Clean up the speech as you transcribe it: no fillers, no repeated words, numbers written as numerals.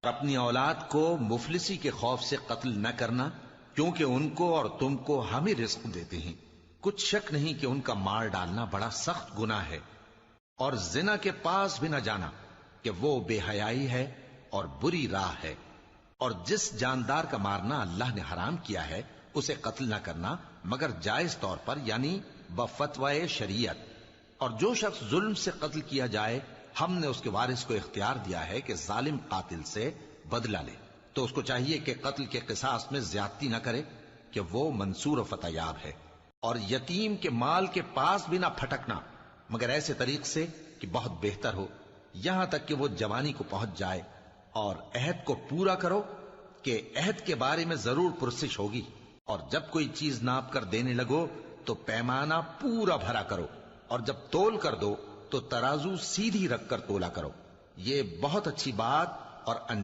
اپنی اولاد کو مفلسی کے خوف سے قتل نہ کرنا، کیونکہ ان کو اور تم کو ہم ہی رزق دیتے ہیں۔ کچھ شک نہیں کہ ان کا مار ڈالنا بڑا سخت گناہ ہے، اور زنا کے پاس بھی نہ جانا کہ وہ بے حیائی ہے اور بری راہ ہے۔ اور جس جاندار کا مارنا اللہ نے حرام کیا ہے اسے قتل نہ کرنا مگر جائز طور پر، یعنی بفتوائے شریعت۔ اور جو شخص ظلم سے قتل کیا جائے، ہم نے اس کے وارث کو اختیار دیا ہے کہ ظالم قاتل سے بدلہ لے، تو اس کو چاہیے کہ قتل کے قصاص میں زیادتی نہ کرے کہ وہ منصور و فتح یاب ہے۔ اور یتیم کے مال کے پاس بھی نہ پھٹکنا مگر ایسے طریق سے کہ بہت بہتر ہو، یہاں تک کہ وہ جوانی کو پہنچ جائے۔ اور عہد کو پورا کرو کہ عہد کے بارے میں ضرور پرسش ہوگی۔ اور جب کوئی چیز ناپ کر دینے لگو تو پیمانہ پورا بھرا کرو، اور جب تول کر دو تو ترازو سیدھی رکھ کر تولا کرو۔ یہ بہت اچھی بات اور